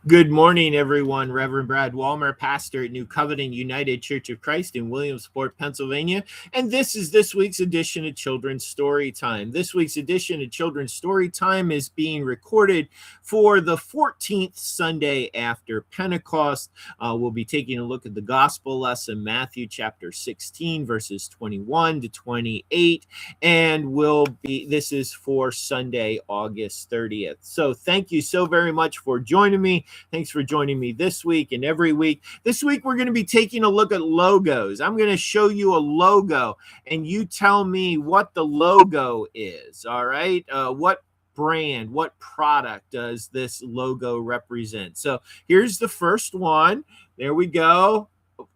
Good morning, everyone. Reverend Brad Walmer, pastor at New Covenant United Church of Christ in Williamsport, Pennsylvania. And this is this week's edition of Children's Story Time. This week's edition of Children's Story Time is being recorded for the 14th Sunday after Pentecost. We'll be taking a look at the gospel lesson, Matthew chapter 16, verses 21 to 28. And this is for Sunday, August 30th. So thank you so very much for joining me. Thanks for joining me this week and every week. This week, we're going to be taking a look at logos. I'm going to show you a logo, and you tell me what the logo is, all right? What brand, what product does this logo represent? So here's the first one. There we go.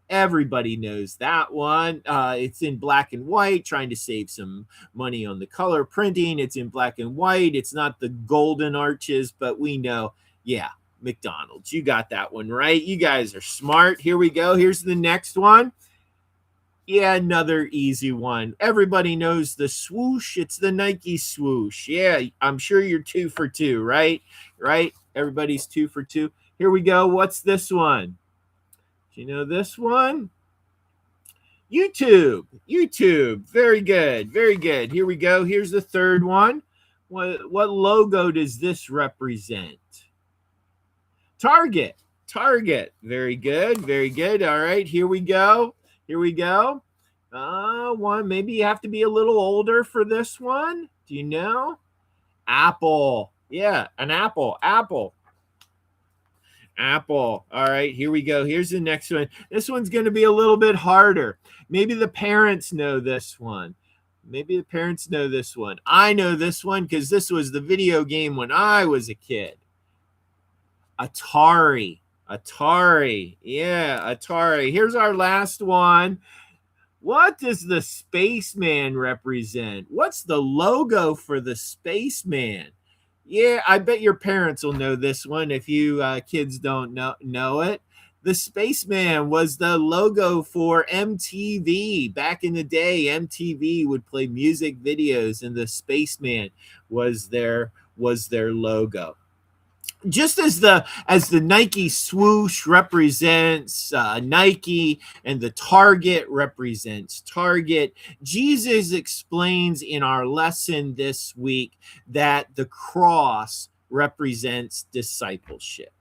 Everybody knows that one. It's in black and white, trying to save some money on the color printing. It's in black and white. It's not the golden arches, but we know, yeah, McDonald's. You got that one right. You guys are smart. Here we go. Here's the next one. Yeah, another easy one. Everybody knows the swoosh. It's the Nike swoosh. Yeah, I'm sure you're 2 for 2, right? Right? Everybody's 2 for 2. Here we go. What's this one? Do you know this one? YouTube. Very good. Very good. Here we go. Here's the third one. What logo does this represent? Target. Very good. All right, here we go. One, maybe you have to be a little older for this one. Do you know? Apple. Yeah, an apple. Apple. All right, here we go. Here's the next one. This one's going to be a little bit harder. Maybe the parents know this one. I know this one because this was the video game when I was a kid. Atari. Yeah, Atari. Here's our last one. What does the spaceman represent? What's the logo for the spaceman? Yeah, I bet your parents will know this one if you kids don't know it. The spaceman was the logo for MTV. Back in the day, MTV would play music videos, and the spaceman was their logo. Just as the Nike swoosh represents Nike and the Target represents Target, Jesus explains in our lesson this week that the cross represents discipleship.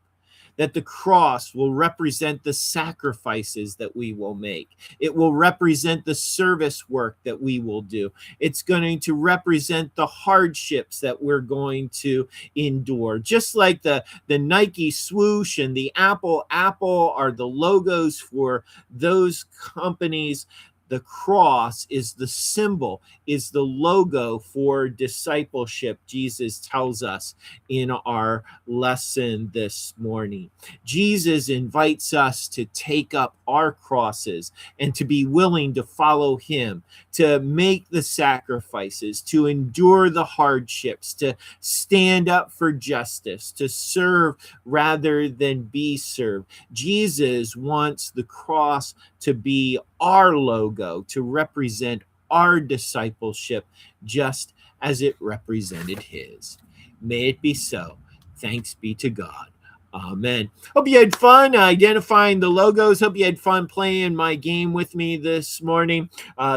That the cross will represent the sacrifices that we will make. It will represent the service work that we will do. It's going to represent the hardships that we're going to endure. Just like the Nike swoosh and the Apple are the logos for those companies, the cross is the symbol, is the logo for discipleship, Jesus tells us in our lesson this morning. Jesus invites us to take up our crosses and to be willing to follow him, to make the sacrifices, to endure the hardships, to stand up for justice, to serve rather than be served. Jesus wants the cross to be our logo, to represent our discipleship just as it represented his. May it be so. Thanks be to God. Amen. Hope you had fun identifying the logos. Hope you had fun playing my game with me this morning.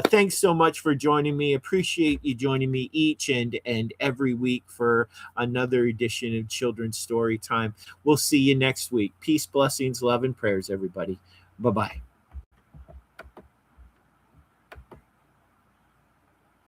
Thanks so much for joining me. Appreciate you joining me each and every week for another edition of Children's Story Time. We'll see you next week. Peace, blessings, love, and prayers, everybody. Bye-bye.